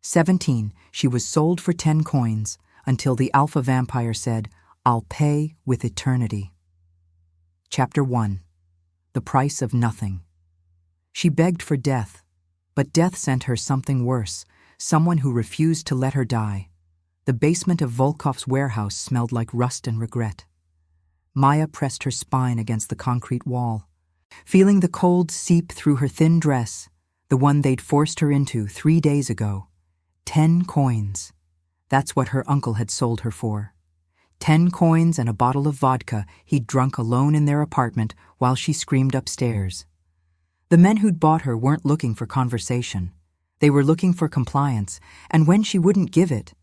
17, she was sold for 10 coins until the alpha vampire said, "I'll pay with eternity." Chapter 1. The Price of Nothing. She begged for death, but death sent her something worse, someone who refused to let her die. The basement of Volkov's warehouse smelled like rust and regret. Maya pressed her spine against the concrete wall, feeling the cold seep through her thin dress, the one they'd forced her into 3 days ago. 10 coins. That's what her uncle had sold her for. 10 coins and a bottle of vodka he'd drunk alone in their apartment while she screamed upstairs. The men who'd bought her weren't looking for conversation. They were looking for compliance, and when she wouldn't give it,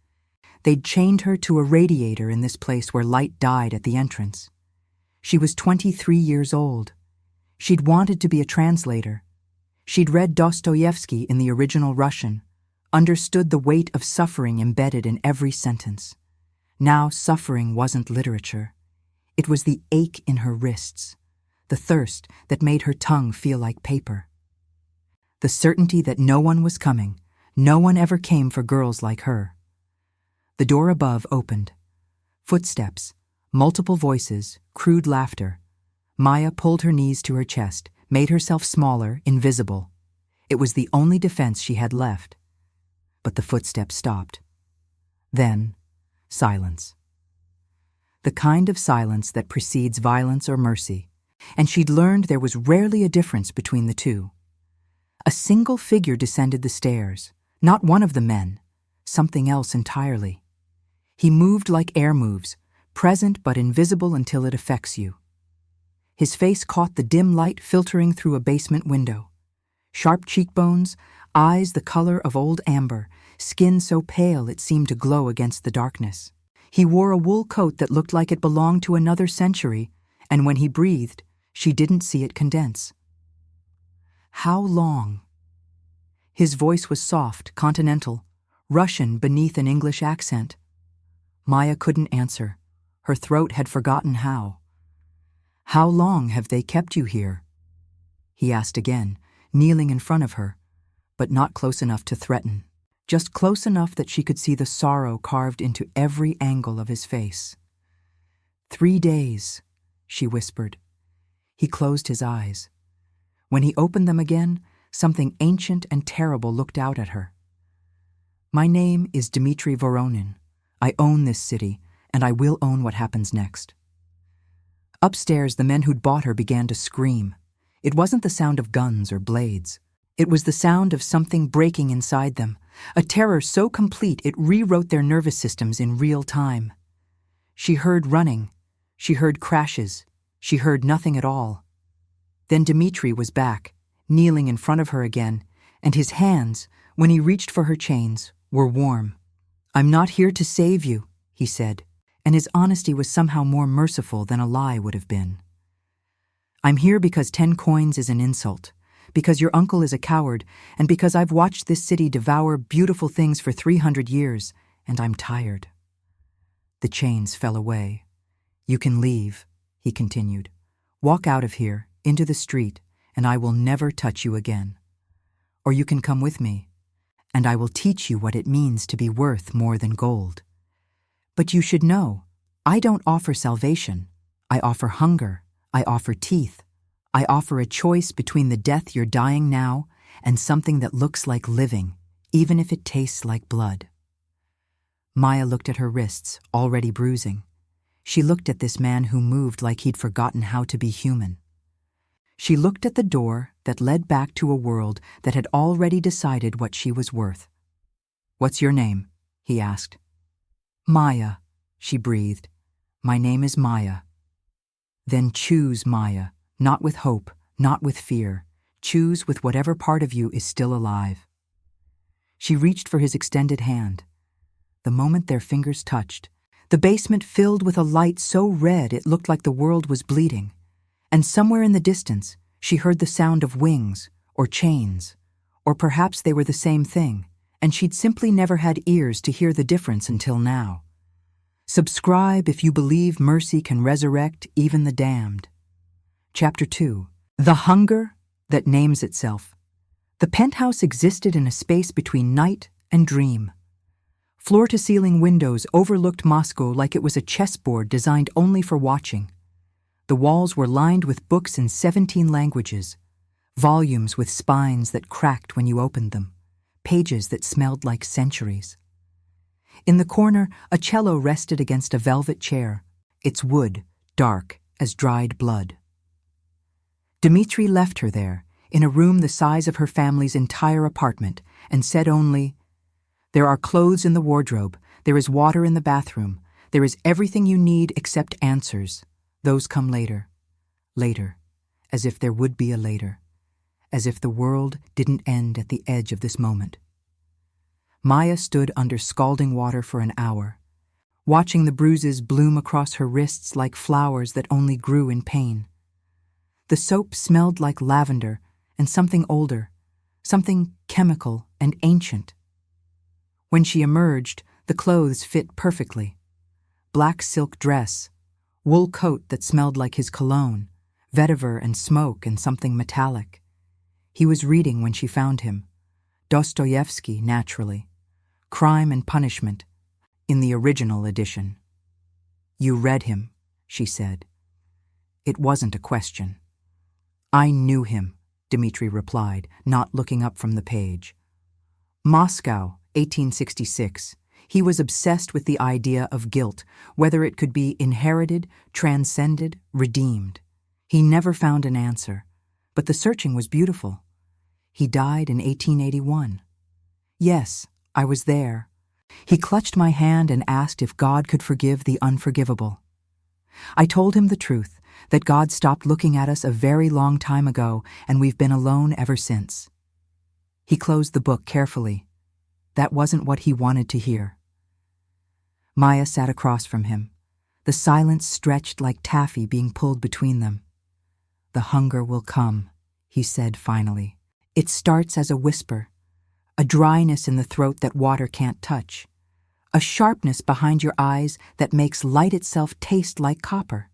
they'd chained her to a radiator in this place where light died at the entrance. She was 23 years old. She'd wanted to be a translator. She'd read Dostoevsky in the original Russian, understood the weight of suffering embedded in every sentence. Now suffering wasn't literature. It was the ache in her wrists, the thirst that made her tongue feel like paper. The certainty that no one was coming, no one ever came for girls like her. The door above opened. Footsteps, multiple voices, crude laughter. Maya pulled her knees to her chest, made herself smaller, invisible. It was the only defense she had left. But the footsteps stopped. Then, silence. The kind of silence that precedes violence or mercy, and she'd learned there was rarely a difference between the two. A single figure descended the stairs, not one of the men, something else entirely. He moved like air moves, present but invisible until it affects you. His face caught the dim light filtering through a basement window. Sharp cheekbones, eyes the color of old amber, skin so pale it seemed to glow against the darkness. He wore a wool coat that looked like it belonged to another century, and when he breathed, she didn't see it condense. How long? His voice was soft, continental, Russian beneath an English accent. Maya couldn't answer. Her throat had forgotten how. "How long have they kept you here?" he asked again, kneeling in front of her, but not close enough to threaten, just close enough that she could see the sorrow carved into every angle of his face. 3 days, she whispered. He closed his eyes. When he opened them again, something ancient and terrible looked out at her. "My name is Dmitri Voronin. I own this city, and I will own what happens next." Upstairs, the men who'd bought her began to scream. It wasn't the sound of guns or blades. It was the sound of something breaking inside them, a terror so complete it rewrote their nervous systems in real time. She heard running. She heard crashes. She heard nothing at all. Then Dmitri was back, kneeling in front of her again, and his hands, when he reached for her chains, were warm. "I'm not here to save you," he said, and his honesty was somehow more merciful than a lie would have been. "I'm here because 10 coins is an insult, because your uncle is a coward, and because I've watched this city devour beautiful things for 300 years, and I'm tired." The chains fell away. "You can leave," he continued. "Walk out of here, into the street, and I will never touch you again. Or you can come with me, and I will teach you what it means to be worth more than gold. But you should know, I don't offer salvation. I offer hunger. I offer teeth. I offer a choice between the death you're dying now and something that looks like living, even if it tastes like blood." Maya looked at her wrists, already bruising. She looked at this man who moved like he'd forgotten how to be human. She looked at the door that led back to a world that had already decided what she was worth. "What's your name?" he asked. "Maya," she breathed. "My name is Maya." "Then choose, Maya, not with hope, not with fear. Choose with whatever part of you is still alive." She reached for his extended hand. The moment their fingers touched, the basement filled with a light so red it looked like the world was bleeding. And somewhere in the distance, she heard the sound of wings or chains, or perhaps they were the same thing, and she'd simply never had ears to hear the difference until now. Subscribe if you believe mercy can resurrect even the damned. Chapter 2. The Hunger That Names Itself. The penthouse existed in a space between night and dream. Floor-to-ceiling windows overlooked Moscow like it was a chessboard designed only for watching. The walls were lined with books in 17 languages, volumes with spines that cracked when you opened them, pages that smelled like centuries. In the corner, a cello rested against a velvet chair, its wood dark as dried blood. Dmitri left her there, in a room the size of her family's entire apartment, and said only, "There are clothes in the wardrobe, there is water in the bathroom, there is everything you need except answers. Those come later. Later, as if there would be a later, as if the world didn't end at the edge of this moment." Maya stood under scalding water for an hour, watching the bruises bloom across her wrists like flowers that only grew in pain. The soap smelled like lavender and something older, something chemical and ancient. When she emerged, the clothes fit perfectly. Black silk dress, wool coat that smelled like his cologne, vetiver and smoke and something metallic. He was reading when she found him. Dostoevsky, naturally. Crime and Punishment, in the original edition. "You read him," she said. It wasn't a question. "I knew him," Dmitri replied, not looking up from the page. Moscow, 1866. He was obsessed with the idea of guilt, whether it could be inherited, transcended, redeemed. He never found an answer, but the searching was beautiful. He died in 1881. Yes, I was there. He clutched my hand and asked if God could forgive the unforgivable. I told him the truth, that God stopped looking at us a very long time ago, and we've been alone ever since. He closed the book carefully. That wasn't what he wanted to hear. Maya sat across from him. The silence stretched like taffy being pulled between them. "The hunger will come," he said finally. "It starts as a whisper, a dryness in the throat that water can't touch, a sharpness behind your eyes that makes light itself taste like copper.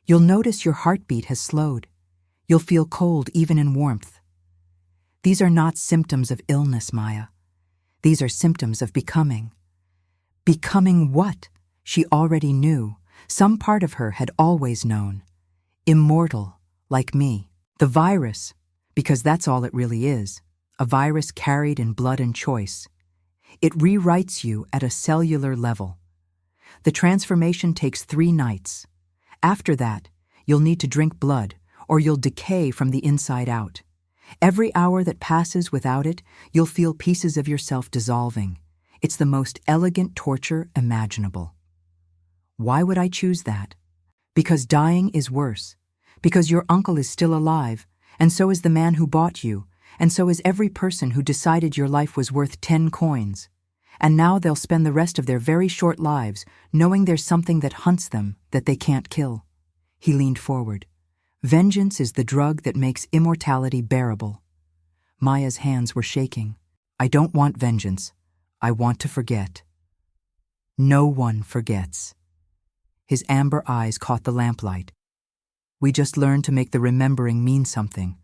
You'll notice your heartbeat has slowed. You'll feel cold even in warmth. These are not symptoms of illness, Maya. These are symptoms of becoming." Becoming what? She already knew. Some part of her had always known. Immortal, like me. The virus, because that's all it really is, a virus carried in blood and choice. It rewrites you at a cellular level. The transformation takes 3 nights. After that, you'll need to drink blood, or you'll decay from the inside out. Every hour that passes without it, you'll feel pieces of yourself dissolving. It's the most elegant torture imaginable. Why would I choose that? Because dying is worse. Because your uncle is still alive, and so is the man who bought you, and so is every person who decided your life was worth 10 coins. And now they'll spend the rest of their very short lives knowing there's something that hunts them that they can't kill. He leaned forward. Vengeance is the drug that makes immortality bearable. Maya's hands were shaking. "I don't want vengeance. I want to forget." "No one forgets." His amber eyes caught the lamplight. "We just learned to make the remembering mean something.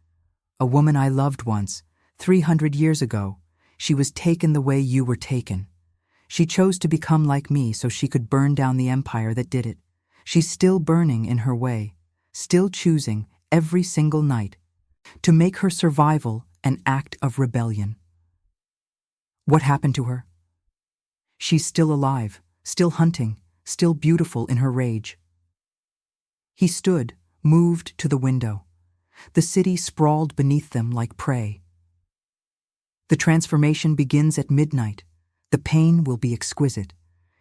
A woman I loved once, 300 years ago, she was taken the way you were taken. She chose to become like me so she could burn down the empire that did it. She's still burning in her way, still choosing every single night to make her survival an act of rebellion." "What happened to her?" "She's still alive, still hunting, still beautiful in her rage." He stood, moved to the window. The city sprawled beneath them like prey. "The transformation begins at midnight. The pain will be exquisite.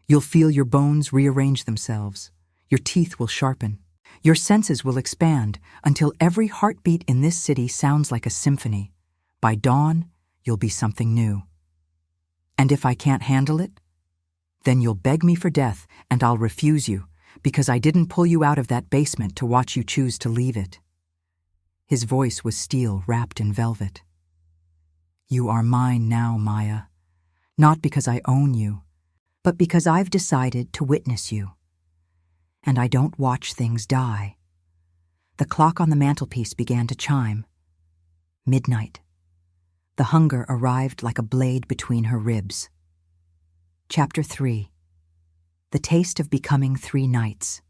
You'll feel your bones rearrange themselves. Your teeth will sharpen. Your senses will expand until every heartbeat in this city sounds like a symphony. By dawn, you'll be something new. And if I can't handle it, then you'll beg me for death and I'll refuse you because I didn't pull you out of that basement to watch you choose to leave it." His voice was steel wrapped in velvet. "You are mine now, Maya. Not because I own you, but because I've decided to witness you. And I don't watch things die." The clock on the mantelpiece began to chime. Midnight. The hunger arrived like a blade between her ribs. Chapter 3. The taste of becoming 3 nights.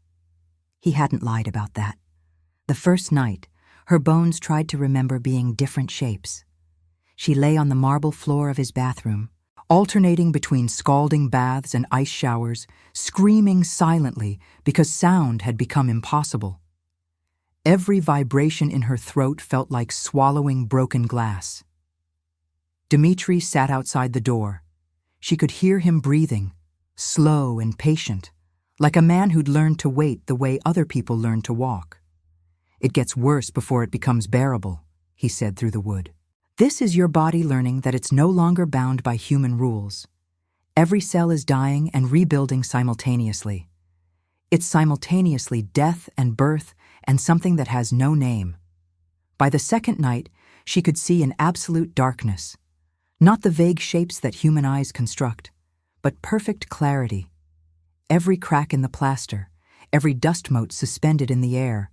He hadn't lied about that. The first night, her bones tried to remember being different shapes. She lay on the marble floor of his bathroom, alternating between scalding baths and ice showers, screaming silently because sound had become impossible. Every vibration in her throat felt like swallowing broken glass. Dmitri sat outside the door. She could hear him breathing, slow and patient, like a man who'd learned to wait the way other people learn to walk. "It gets worse before it becomes bearable," he said through the wood. "This is your body learning that it's no longer bound by human rules. Every cell is dying and rebuilding simultaneously. It's simultaneously death and birth and something that has no name." By the second night, she could see an absolute darkness, not the vague shapes that human eyes construct, but perfect clarity. Every crack in the plaster, every dust mote suspended in the air,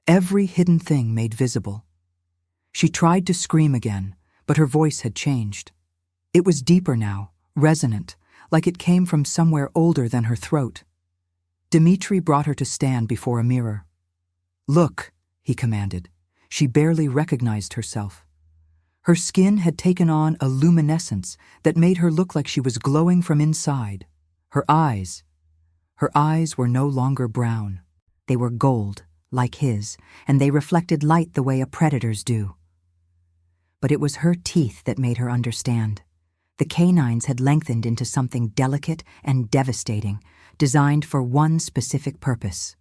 every hidden thing made visible. She tried to scream again, but her voice had changed. It was deeper now, resonant, like it came from somewhere older than her throat. Dmitri brought her to stand before a mirror. "Look," he commanded. She barely recognized herself. Her skin had taken on a luminescence that made her look like she was glowing from inside. Her eyes were no longer brown. They were gold, like his, and they reflected light the way a predator's do. But it was her teeth that made her understand. The canines had lengthened into something delicate and devastating, designed for one specific purpose.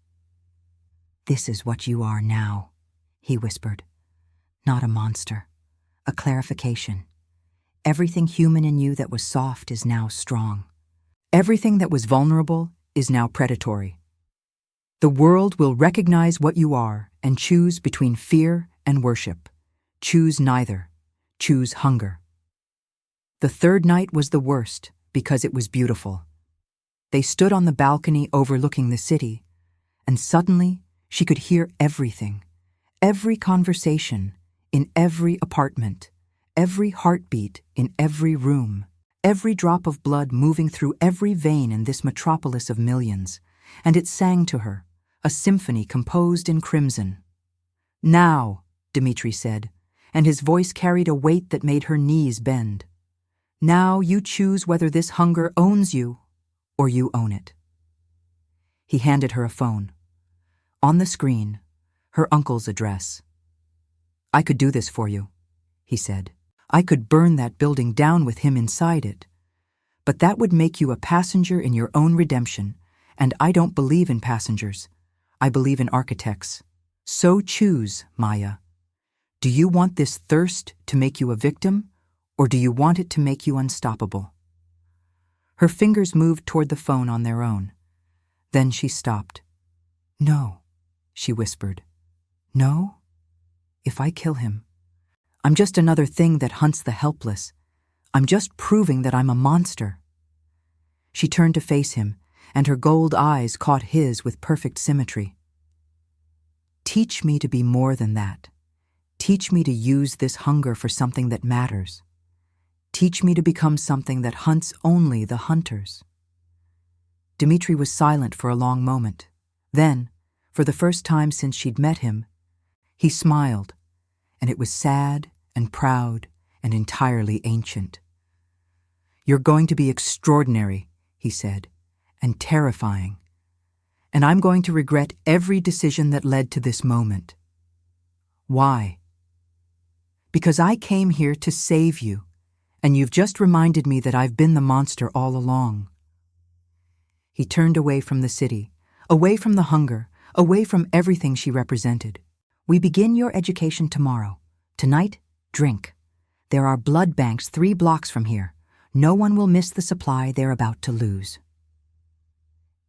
"This is what you are now," he whispered. "Not a monster. A clarification. Everything human in you that was soft is now strong. Everything that was vulnerable is now predatory. The world will recognize what you are and choose between fear and worship. Choose neither. Choose hunger." The third night was the worst because it was beautiful. They stood on the balcony overlooking the city, and suddenly she could hear everything, every conversation, in every apartment, every heartbeat in every room, every drop of blood moving through every vein in this metropolis of millions, and it sang to her, a symphony composed in crimson. "Now," Dmitri said, and his voice carried a weight that made her knees bend. "Now you choose whether this hunger owns you or you own it." He handed her a phone. On the screen, her uncle's address. "I could do this for you," he said. "I could burn that building down with him inside it. But that would make you a passenger in your own redemption, and I don't believe in passengers. I believe in architects. So choose, Maya. Do you want this thirst to make you a victim, or do you want it to make you unstoppable?" Her fingers moved toward the phone on their own. Then she stopped. "No," she whispered. "No? If I kill him, I'm just another thing that hunts the helpless. I'm just proving that I'm a monster." She turned to face him, and her gold eyes caught his with perfect symmetry. "Teach me to be more than that. Teach me to use this hunger for something that matters. Teach me to become something that hunts only the hunters." Dmitri was silent for a long moment. Then, for the first time since she'd met him, he smiled, and it was sad and proud and entirely ancient. "You're going to be extraordinary," he said, "and terrifying. And I'm going to regret every decision that led to this moment." "Why?" "Because I came here to save you, and you've just reminded me that I've been the monster all along." He turned away from the city, away from the hunger, away from everything she represented. "We begin your education tomorrow. Tonight, drink. There are blood banks 3 blocks from here. No one will miss the supply they're about to lose."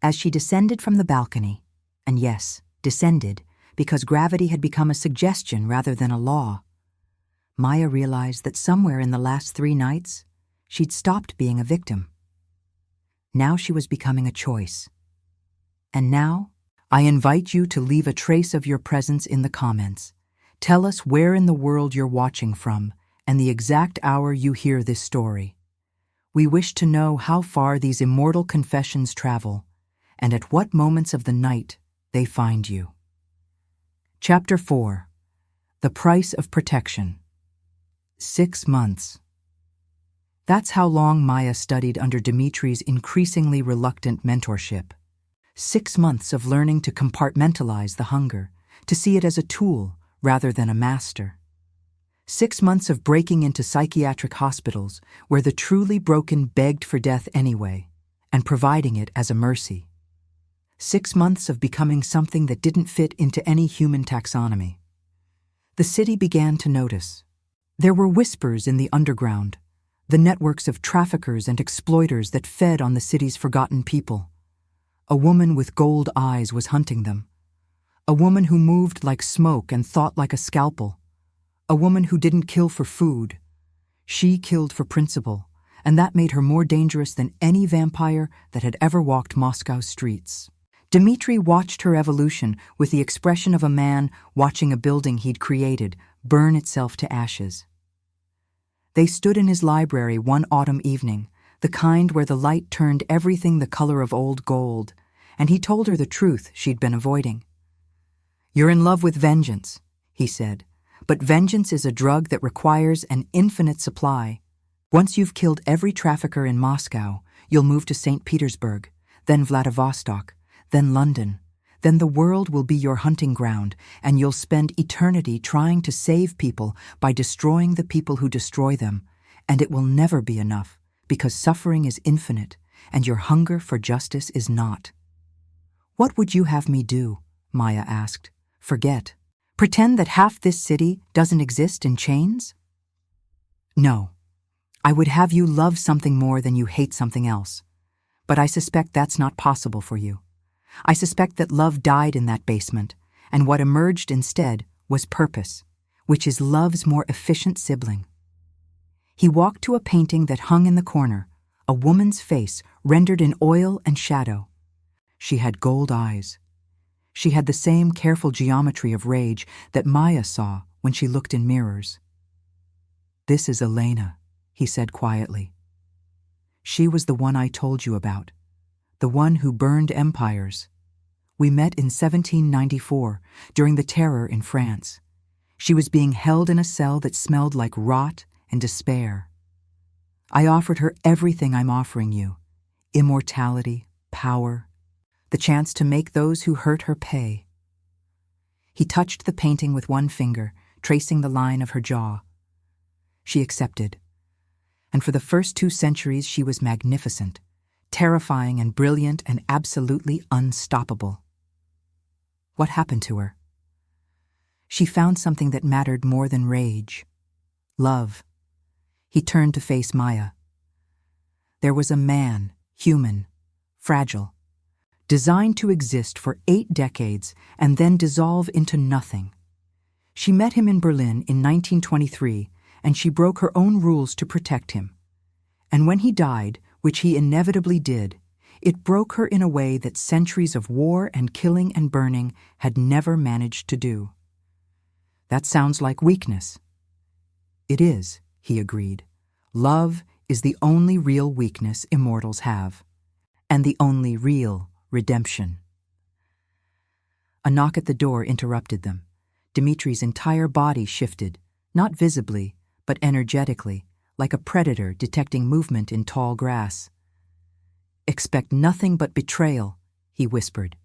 As she descended from the balcony, and yes, descended, because gravity had become a suggestion rather than a law, Maya realized that somewhere in the last 3 nights, she'd stopped being a victim. Now she was becoming a choice. And now, I invite you to leave a trace of your presence in the comments. Tell us where in the world you're watching from, and the exact hour you hear this story. We wish to know how far these immortal confessions travel, and at what moments of the night they find you. Chapter 4. The Price of Protection. 6 months. That's how long Maya studied under Dimitri's increasingly reluctant mentorship. 6 months of learning to compartmentalize the hunger, to see it as a tool rather than a master. 6 months of breaking into psychiatric hospitals where the truly broken begged for death anyway, and providing it as a mercy. 6 months of becoming something that didn't fit into any human taxonomy. The city began to notice. There were whispers in the underground, the networks of traffickers and exploiters that fed on the city's forgotten people. A woman with gold eyes was hunting them. A woman who moved like smoke and thought like a scalpel. A woman who didn't kill for food. She killed for principle, and that made her more dangerous than any vampire that had ever walked Moscow's streets. Dimitri watched her evolution with the expression of a man watching a building he'd created burn itself to ashes. They stood in his library one autumn evening, the kind where the light turned everything the color of old gold, and he told her the truth she'd been avoiding. "You're in love with vengeance," he said, "but vengeance is a drug that requires an infinite supply. Once you've killed every trafficker in Moscow, you'll move to St. Petersburg, then Vladivostok, then London. Then the world will be your hunting ground, and you'll spend eternity trying to save people by destroying the people who destroy them, and it will never be enough, because suffering is infinite, and your hunger for justice is not." "What would you have me do?" Maya asked. "Forget? Pretend that half this city doesn't exist in chains?" "No. I would have you love something more than you hate something else. But I suspect that's not possible for you. I suspect that love died in that basement, and what emerged instead was purpose, which is love's more efficient sibling." He walked to a painting that hung in the corner, a woman's face rendered in oil and shadow. She had gold eyes. She had the same careful geometry of rage that Maya saw when she looked in mirrors. "This is Elena," he said quietly. "She was the one I told you about. The one who burned empires. We met in 1794, during the Terror in France. She was being held in a cell that smelled like rot and despair. I offered her everything I'm offering you: immortality, power, the chance to make those who hurt her pay." He touched the painting with one finger, tracing the line of her jaw. She accepted. And for the first 2 centuries she was magnificent, terrifying and brilliant and absolutely unstoppable. What happened to her? She found something that mattered more than rage. Love. He turned to face Maya. There was a man, human, fragile, designed to exist for 8 decades and then dissolve into nothing. She met him in Berlin in 1923, and she broke her own rules to protect him. And when he died, which he inevitably did, it broke her in a way that centuries of war and killing and burning had never managed to do. That sounds like weakness. It is, he agreed. Love is the only real weakness immortals have, and the only real redemption. A knock at the door interrupted them. Dimitri's entire body shifted, not visibly, but energetically, like a predator detecting movement in tall grass. "Expect nothing but betrayal," he whispered.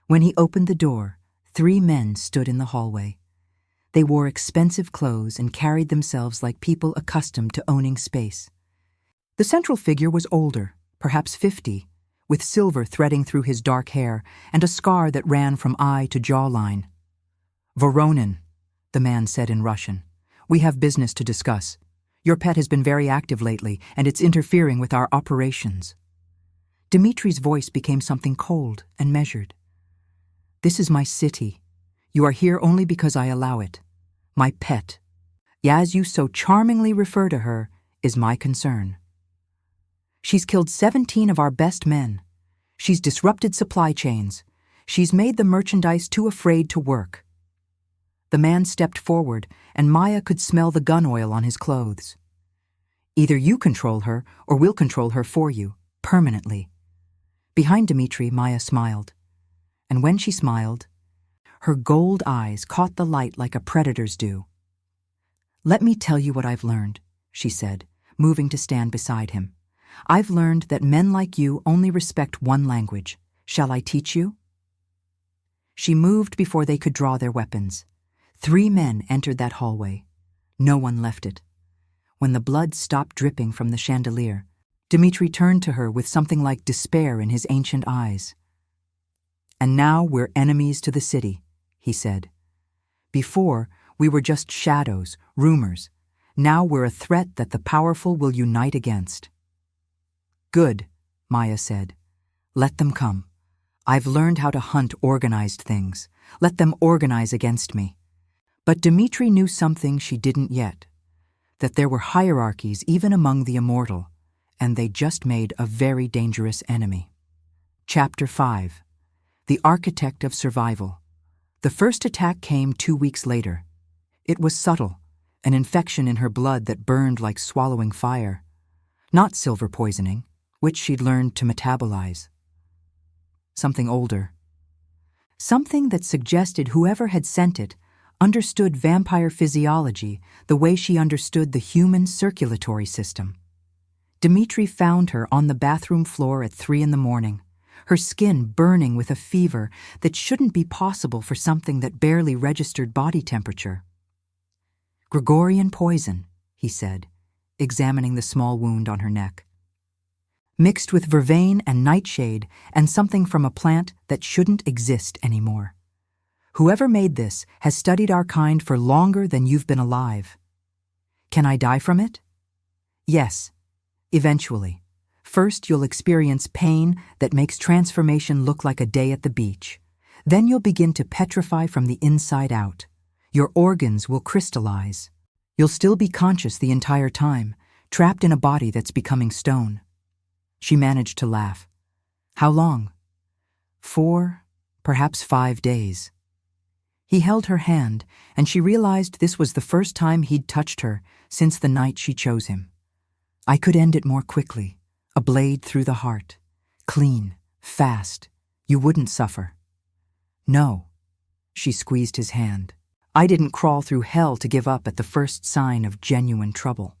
When he opened the door, 3 men stood in the hallway. They wore expensive clothes and carried themselves like people accustomed to owning space. The central figure was older, perhaps 50, with silver threading through his dark hair and a scar that ran from eye to jawline. "Voronin," the man said in Russian, "we have business to discuss. Your pet has been very active lately, and it's interfering with our operations." Dimitri's voice became something cold and measured. "This is my city. You are here only because I allow it. My pet, as you so charmingly refer to her, is my concern. She's killed 17 of our best men. She's disrupted supply chains. She's made the merchandise too afraid to work." The man stepped forward, and Maya could smell the gun oil on his clothes. Either you control her, or we'll control her for you, permanently. Behind Dmitri, Maya smiled. And when she smiled, her gold eyes caught the light like a predator's do. "Let me tell you what I've learned," she said, moving to stand beside him. "I've learned that men like you only respect one language. Shall I teach you?" She moved before they could draw their weapons. 3 men entered that hallway. No one left it. When the blood stopped dripping from the chandelier, Dmitri turned to her with something like despair in his ancient eyes. "And now we're enemies to the city," he said. "Before, we were just shadows, rumors. Now we're a threat that the powerful will unite against." "Good," Maya said. "Let them come. I've learned how to hunt organized things. Let them organize against me." But Dmitri knew something she didn't yet, that there were hierarchies even among the immortal, and they just made a very dangerous enemy. Chapter 5. The Architect of Survival. The first attack came 2 weeks later. It was subtle, an infection in her blood that burned like swallowing fire. Not silver poisoning, which she'd learned to metabolize. Something older. Something that suggested whoever had sent it understood vampire physiology the way she understood the human circulatory system. Dmitri found her on the bathroom floor at 3 a.m, her skin burning with a fever that shouldn't be possible for something that barely registered body temperature. "Gregorian poison," he said, examining the small wound on her neck. "Mixed with vervain and nightshade and something from a plant that shouldn't exist anymore. Whoever made this has studied our kind for longer than you've been alive. Can I die from it?" "Yes, eventually. First, you'll experience pain that makes transformation look like a day at the beach. Then you'll begin to petrify from the inside out. Your organs will crystallize. You'll still be conscious the entire time, trapped in a body that's becoming stone." She managed to laugh. "How long?" 4, perhaps 5 days. He held her hand, and she realized this was the first time he'd touched her since the night she chose him. "I could end it more quickly. A blade through the heart. Clean, fast. You wouldn't suffer." "No." She squeezed his hand. "I didn't crawl through hell to give up at the first sign of genuine trouble."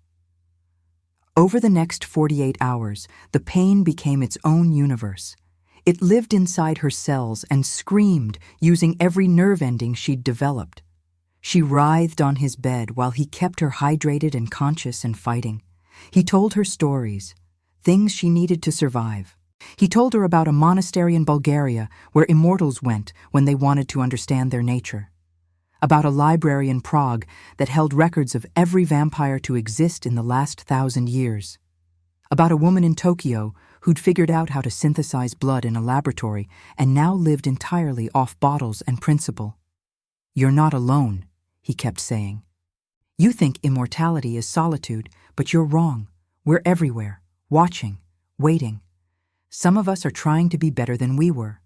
Over the next 48 hours, the pain became its own universe. It lived inside her cells and screamed, using every nerve ending she'd developed. She writhed on his bed while he kept her hydrated and conscious and fighting. He told her stories, things she needed to survive. He told her about a monastery in Bulgaria where immortals went when they wanted to understand their nature. About a library in Prague that held records of every vampire to exist in the last 1,000 years. About a woman in Tokyo who'd figured out how to synthesize blood in a laboratory and now lived entirely off bottles and principle. "You're not alone," he kept saying. "You think immortality is solitude, but you're wrong. We're everywhere, watching, waiting. Some of us are trying to be better than we were.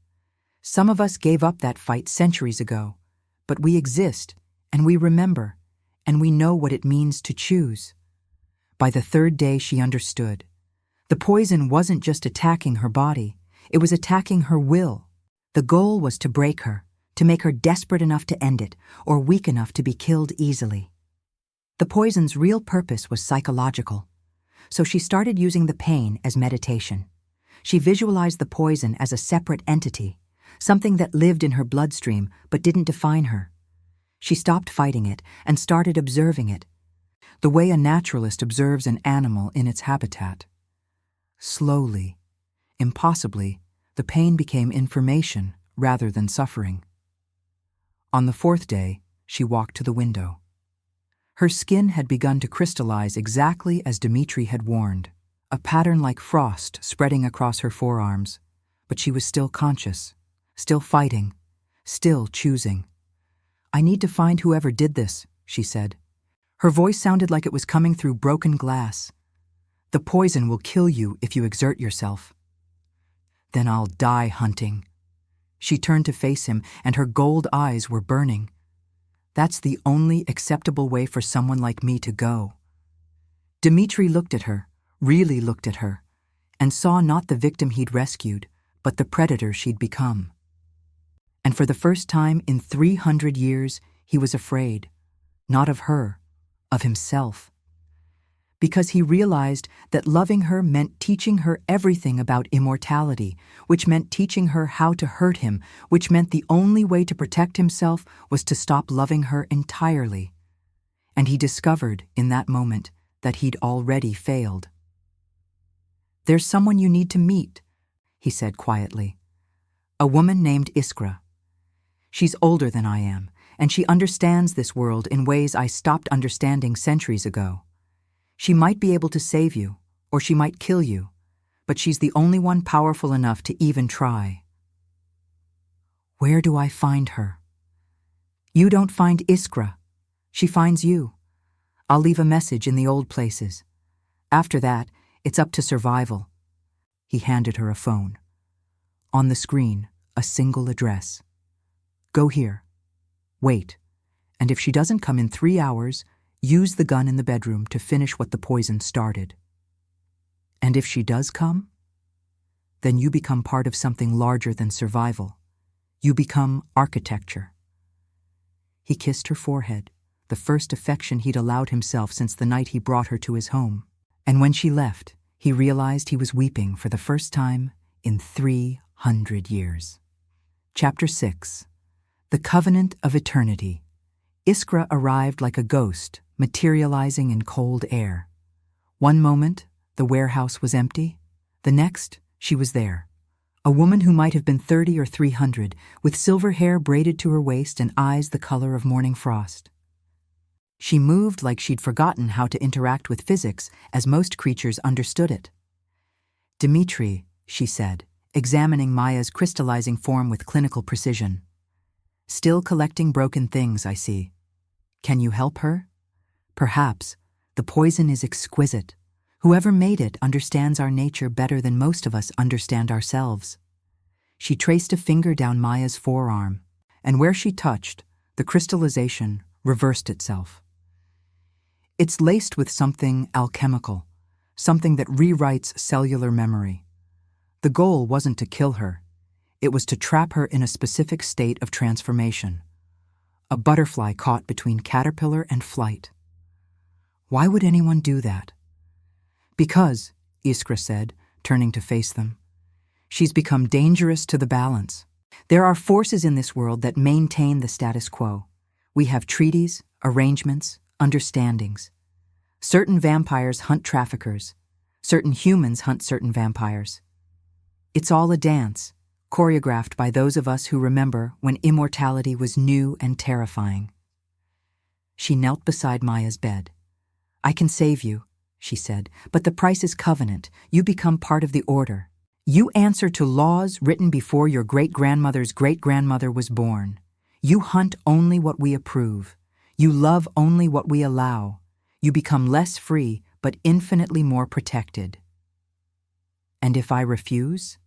Some of us gave up that fight centuries ago, but we exist, and we remember, and we know what it means to choose." By the 3rd day, she understood. The poison wasn't just attacking her body, it was attacking her will. The goal was to break her, to make her desperate enough to end it, or weak enough to be killed easily. The poison's real purpose was psychological, so she started using the pain as meditation. She visualized the poison as a separate entity, something that lived in her bloodstream but didn't define her. She stopped fighting it and started observing it, the way a naturalist observes an animal in its habitat. Slowly, impossibly, the pain became information rather than suffering. On the 4th day, she walked to the window. Her skin had begun to crystallize exactly as Dmitri had warned, a pattern like frost spreading across her forearms, but she was still conscious, still fighting, still choosing. "I need to find whoever did this," she said. Her voice sounded like it was coming through broken glass. "The poison will kill you if you exert yourself." "Then I'll die hunting." She turned to face him, and her gold eyes were burning. That's the only acceptable way for someone like me to go." Dmitri looked at her, really looked at her, and saw not the victim he'd rescued, but the predator she'd become. And for the first time in 300 years, he was afraid, not of her, of himself. Because he realized that loving her meant teaching her everything about immortality, which meant teaching her how to hurt him, which meant the only way to protect himself was to stop loving her entirely. And he discovered, in that moment, that he'd already failed. "There's someone you need to meet," he said quietly. "A woman named Iskra. She's older than I am, and she understands this world in ways I stopped understanding centuries ago. She might be able to save you, or she might kill you, but she's the only one powerful enough to even try." "Where do I find her?" "You don't find Iskra. She finds you. I'll leave a message in the old places. After that, it's up to survival." He handed her a phone. On the screen, a single address. "Go here. Wait. And if she doesn't come in 3 hours, use the gun in the bedroom to finish what the poison started. And if she does come, then you become part of something larger than survival. You become architecture." He kissed her forehead, the first affection he'd allowed himself since the night he brought her to his home. And when she left, he realized he was weeping for the first time in 300 years. Chapter 6. The Covenant of Eternity. Iskra arrived like a ghost, materializing in cold air. One moment, the warehouse was empty. The next, she was there. A woman who might have been 30 or 300, with silver hair braided to her waist and eyes the color of morning frost. She moved like she'd forgotten how to interact with physics as most creatures understood it. "Dmitri," she said, examining Maya's crystallizing form with clinical precision. "Still collecting broken things, I see. Can you help her? Perhaps. The poison is exquisite. Whoever made it understands our nature better than most of us understand ourselves." She traced a finger down Maya's forearm, and where she touched, the crystallization reversed itself. "It's laced with something alchemical, something that rewrites cellular memory. The goal wasn't to kill her. It was to trap her in a specific state of transformation. A butterfly caught between caterpillar and flight. Why would anyone do that?" "Because," Iskra said, turning to face them, "she's become dangerous to the balance. There are forces in this world that maintain the status quo. We have treaties, arrangements, understandings. Certain vampires hunt traffickers. Certain humans hunt certain vampires. It's all a dance, choreographed by those of us who remember when immortality was new and terrifying." She knelt beside Maya's bed. "I can save you," she said, "but the price is covenant. You become part of the order. You answer to laws written before your great-grandmother's great-grandmother was born. You hunt only what we approve. You love only what we allow. You become less free, but infinitely more protected. And if I refuse?"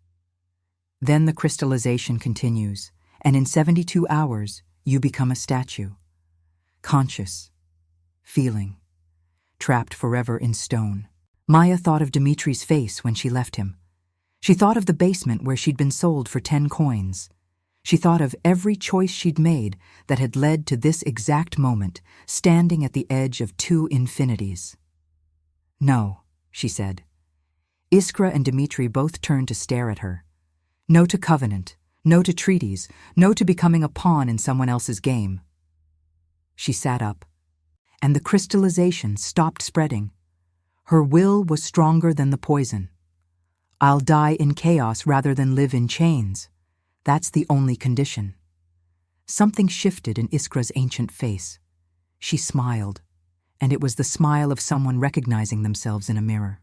Then the crystallization continues, and in 72 hours, you become a statue. Conscious, feeling, trapped forever in stone. Maya thought of Dmitri's face when she left him. She thought of the basement where she'd been sold for 10 coins. She thought of every choice she'd made that had led to this exact moment, standing at the edge of 2 infinities. "No," she said. Iskra and Dmitri both turned to stare at her. No to covenant, no to treaties, no to becoming a pawn in someone else's game. She sat up, and the crystallization stopped spreading. Her will was stronger than the poison. "I'll die in chaos rather than live in chains. That's the only condition." Something shifted in Iskra's ancient face. She smiled, and it was the smile of someone recognizing themselves in a mirror.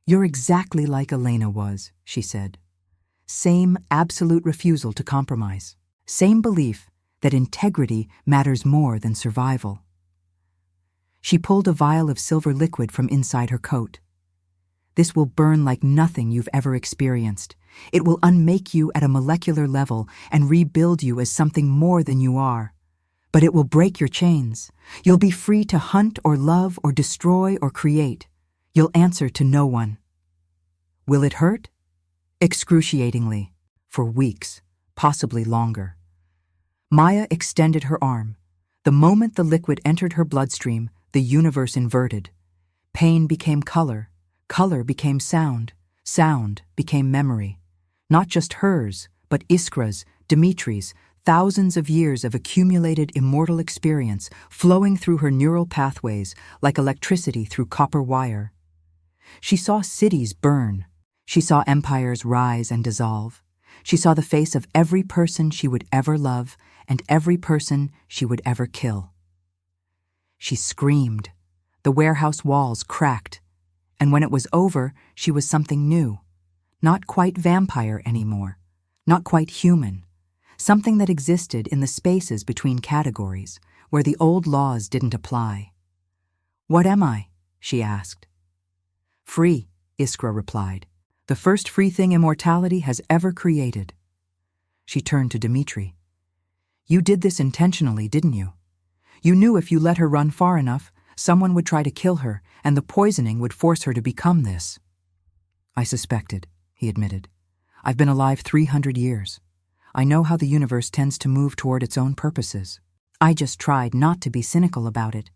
"You're exactly like Elena was," she said. "Same absolute refusal to compromise. Same belief that integrity matters more than survival." She pulled a vial of silver liquid from inside her coat. "This will burn like nothing you've ever experienced. It will unmake you at a molecular level and rebuild you as something more than you are. But it will break your chains. You'll be free to hunt or love or destroy or create. You'll answer to no one. Will it hurt? Excruciatingly, for weeks, possibly longer. Maya extended her arm. The moment the liquid entered her bloodstream, the universe inverted. Pain became color, color became sound, sound became memory. Not just hers, but Iskra's, Dimitri's, thousands of years of accumulated immortal experience flowing through her neural pathways like electricity through copper wire. She saw cities burn. She saw empires rise and dissolve. She saw the face of every person she would ever love and every person she would ever kill. She screamed. The warehouse walls cracked. And when it was over, she was something new. Not quite vampire anymore. Not quite human. Something that existed in the spaces between categories, where the old laws didn't apply. "What am I?" she asked. "Free," Iskra replied. "The first free thing immortality has ever created." She turned to Dimitri. "You did this intentionally, didn't you? You knew if you let her run far enough, someone would try to kill her, and the poisoning would force her to become this." "I suspected," he admitted. "I've been alive 300 years. I know how the universe tends to move toward its own purposes. I just tried not to be cynical about it.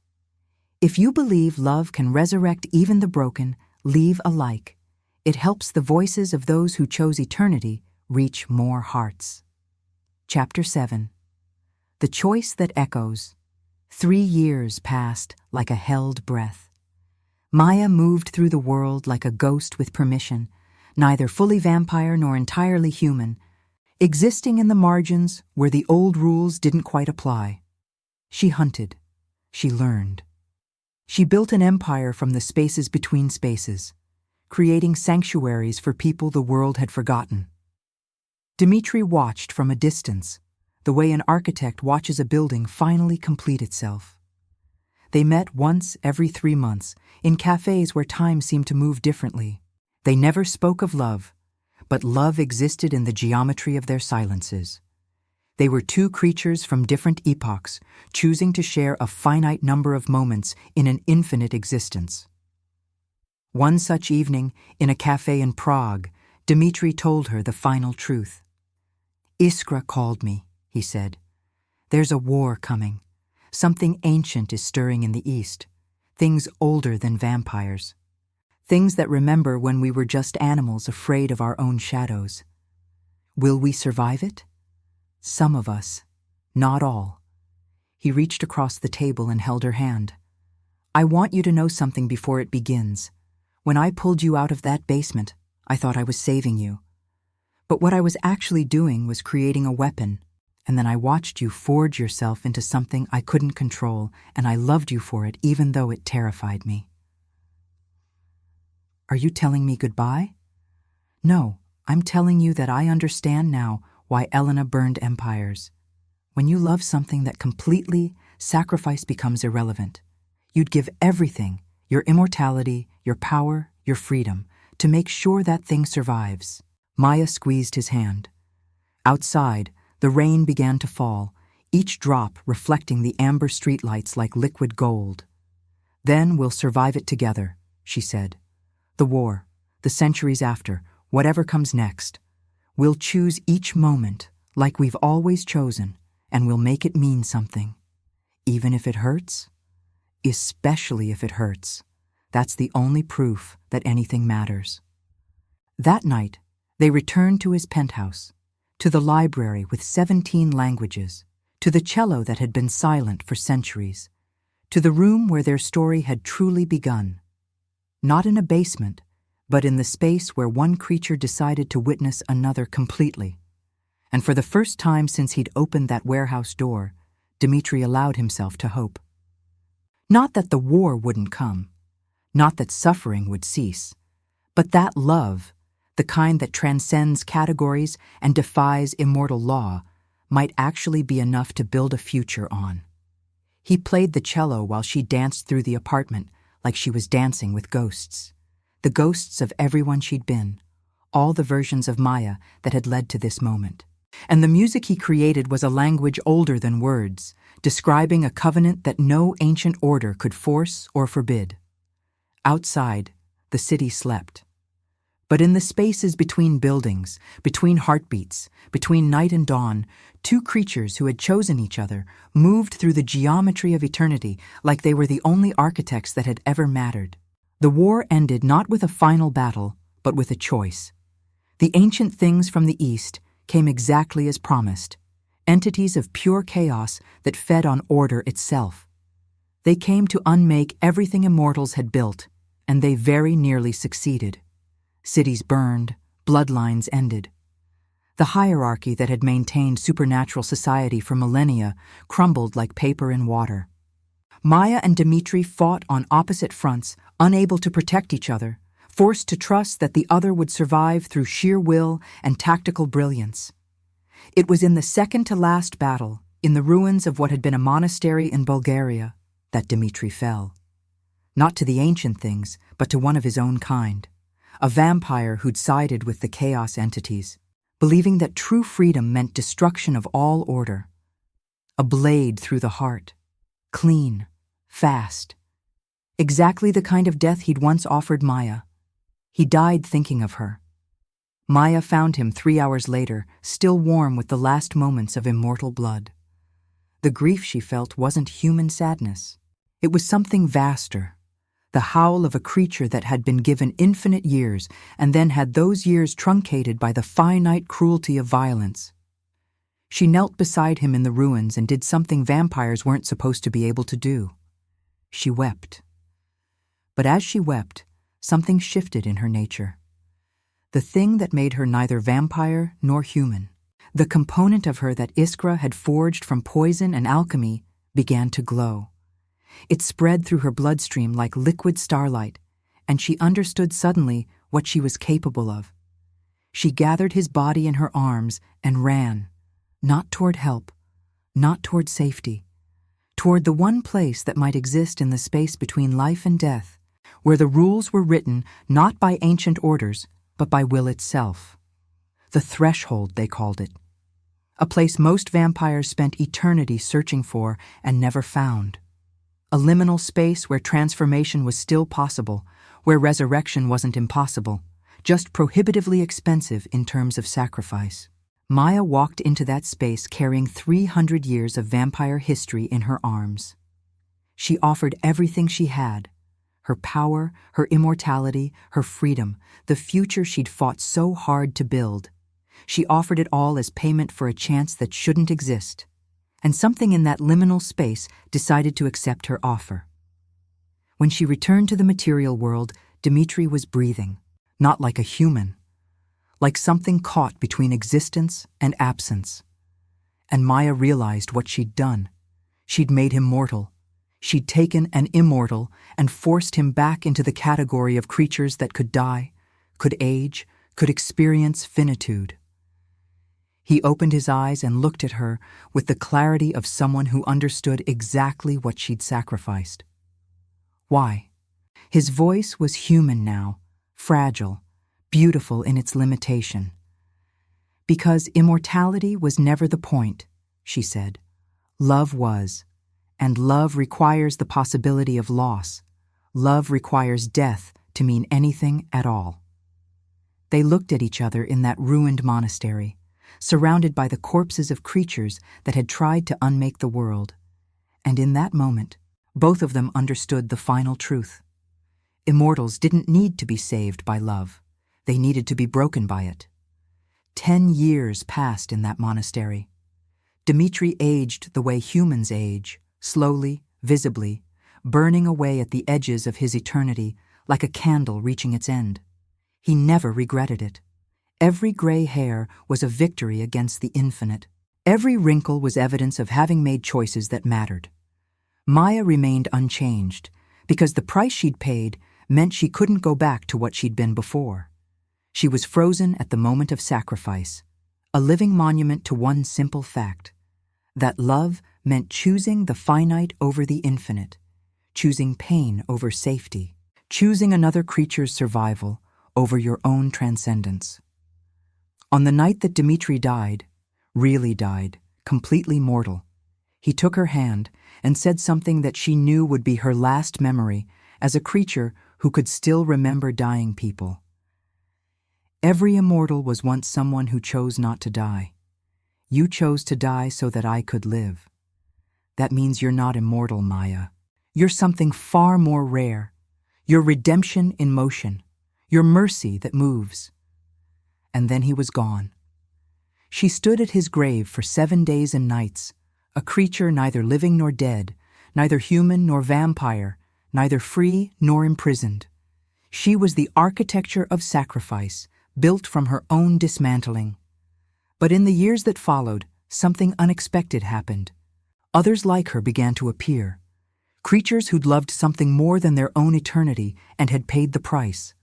If you believe love can resurrect even the broken, leave alike. It helps the voices of those who chose eternity reach more hearts." Chapter 7. The Choice That Echoes. 3 years passed like a held breath. Maya moved through the world like a ghost with permission, neither fully vampire nor entirely human, existing in the margins where the old rules didn't quite apply. She hunted. She learned. She built an empire from the spaces between spaces, creating sanctuaries for people the world had forgotten. Dimitri watched from a distance, the way an architect watches a building finally complete itself. They met once every 3 months, in cafes where time seemed to move differently. They never spoke of love, but love existed in the geometry of their silences. They were 2 creatures from different epochs, choosing to share a finite number of moments in an infinite existence. One such evening, in a cafe in Prague, Dimitri told her the final truth. "Iskra called me," he said. "There's a war coming. Something ancient is stirring in the east. Things older than vampires. Things that remember when we were just animals afraid of our own shadows. Will we survive it? Some of us. Not all." He reached across the table and held her hand. "I want you to know something before it begins. When I pulled you out of that basement, I thought I was saving you. But what I was actually doing was creating a weapon, and then I watched you forge yourself into something I couldn't control, and I loved you for it even though it terrified me." "Are you telling me goodbye?" "No, I'm telling you that I understand now why Elena burned empires. When you love something that completely, sacrifice becomes irrelevant. You'd give everything, your immortality, your power, your freedom, to make sure that thing survives." Maya squeezed his hand. Outside, the rain began to fall, each drop reflecting the amber streetlights like liquid gold. "Then we'll survive it together," she said. "The war, the centuries after, whatever comes next. We'll choose each moment like we've always chosen, and we'll make it mean something. Even if it hurts? Especially if it hurts. That's the only proof that anything matters." That night, they returned to his penthouse, to the library with 17 languages, to the cello that had been silent for centuries, to the room where their story had truly begun. Not in a basement, but in the space where one creature decided to witness another completely. And for the first time since he'd opened that warehouse door, Dimitri allowed himself to hope. Not that the war wouldn't come, not that suffering would cease, but that love, the kind that transcends categories and defies immortal law, might actually be enough to build a future on. He played the cello while she danced through the apartment like she was dancing with ghosts. The ghosts of everyone she'd been, all the versions of Maya that had led to this moment. And the music he created was a language older than words, describing a covenant that no ancient order could force or forbid. Outside, the city slept. But in the spaces between buildings, between heartbeats, between night and dawn, two creatures who had chosen each other moved through the geometry of eternity like they were the only architects that had ever mattered. The war ended not with a final battle, but with a choice. The ancient things from the east came exactly as promised, entities of pure chaos that fed on order itself. They came to unmake everything immortals had built, and they very nearly succeeded. Cities burned, bloodlines ended. The hierarchy that had maintained supernatural society for millennia crumbled like paper in water. Maya and Dimitri fought on opposite fronts, unable to protect each other, forced to trust that the other would survive through sheer will and tactical brilliance. It was in the second-to-last battle, in the ruins of what had been a monastery in Bulgaria, that Dimitri fell. Not to the ancient things, but to one of his own kind. A vampire who'd sided with the chaos entities, believing that true freedom meant destruction of all order. A blade through the heart, clean, fast. Exactly the kind of death he'd once offered Maya. He died thinking of her. Maya found him 3 hours later, still warm with the last moments of immortal blood. The grief she felt wasn't human sadness. It was something vaster. The howl of a creature that had been given infinite years and then had those years truncated by the finite cruelty of violence. She knelt beside him in the ruins and did something vampires weren't supposed to be able to do. She wept. But as she wept, something shifted in her nature. The thing that made her neither vampire nor human, the component of her that Iskra had forged from poison and alchemy, began to glow. It spread through her bloodstream like liquid starlight, and she understood suddenly what she was capable of. She gathered his body in her arms and ran, not toward help, not toward safety, toward the one place that might exist in the space between life and death, where the rules were written not by ancient orders, but by will itself. The threshold, they called it. A place most vampires spent eternity searching for and never found. A liminal space where transformation was still possible, where resurrection wasn't impossible, just prohibitively expensive in terms of sacrifice. Maya walked into that space carrying 300 years of vampire history in her arms. She offered everything she had, her power, her immortality, her freedom, the future she'd fought so hard to build. She offered it all as payment for a chance that shouldn't exist. And something in that liminal space decided to accept her offer. When she returned to the material world, Dimitri was breathing, not like a human, like something caught between existence and absence. And Maya realized what she'd done. She'd made him mortal. She'd taken an immortal and forced him back into the category of creatures that could die, could age, could experience finitude. He opened his eyes and looked at her with the clarity of someone who understood exactly what she'd sacrificed. Why? His voice was human now, fragile, beautiful in its limitation. Because immortality was never the point, she said. Love was, and love requires the possibility of loss. Love requires death to mean anything at all. They looked at each other in that ruined monastery, surrounded by the corpses of creatures that had tried to unmake the world. And in that moment, both of them understood the final truth. Immortals didn't need to be saved by love. They needed to be broken by it. 10 years passed in that monastery. Dimitri aged the way humans age, slowly, visibly, burning away at the edges of his eternity like a candle reaching its end. He never regretted it. Every gray hair was a victory against the infinite. Every wrinkle was evidence of having made choices that mattered. Maya remained unchanged, because the price she'd paid meant she couldn't go back to what she'd been before. She was frozen at the moment of sacrifice, a living monument to one simple fact, that love meant choosing the finite over the infinite, choosing pain over safety, choosing another creature's survival over your own transcendence. On the night that Dimitri died, really died, completely mortal. He took her hand and said something that she knew would be her last memory as a creature who could still remember dying people. Every immortal was once someone who chose not to die. You chose to die so that I could live. That means you're not immortal, Maya. You're something far more rare. You're redemption in motion. You're mercy that moves. And then he was gone. She stood at his grave for 7 days and nights, a creature neither living nor dead, neither human nor vampire, neither free nor imprisoned. She was the architecture of sacrifice, built from her own dismantling. But in the years that followed, something unexpected happened. Others like her began to appear. Creatures who'd loved something more than their own eternity and had paid the price.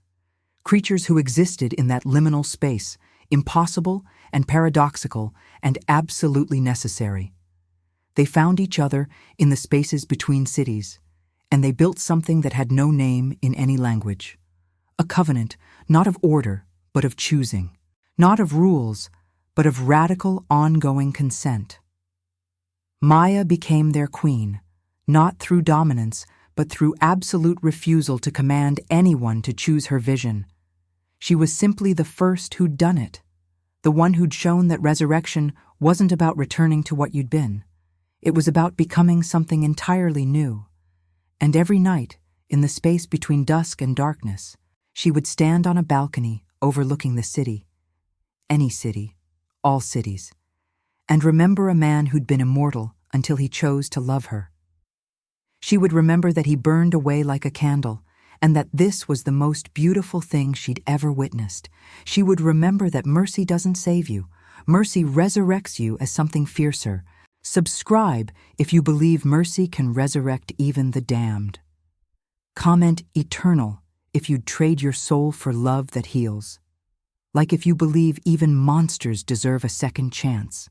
Creatures who existed in that liminal space, impossible and paradoxical and absolutely necessary. They found each other in the spaces between cities, and they built something that had no name in any language. A covenant, not of order, but of choosing. Not of rules, but of radical, ongoing consent. Maya became their queen, not through dominance, but through absolute refusal to command anyone to choose her vision. She was simply the first who'd done it, the one who'd shown that resurrection wasn't about returning to what you'd been. It was about becoming something entirely new. And every night, in the space between dusk and darkness, she would stand on a balcony overlooking the city, any city, all cities, and remember a man who'd been immortal until he chose to love her. She would remember that he burned away like a candle, and that this was the most beautiful thing she'd ever witnessed. She would remember that mercy doesn't save you. Mercy resurrects you as something fiercer. Subscribe if you believe mercy can resurrect even the damned. Comment eternal if you'd trade your soul for love that heals. Like if you believe even monsters deserve a second chance.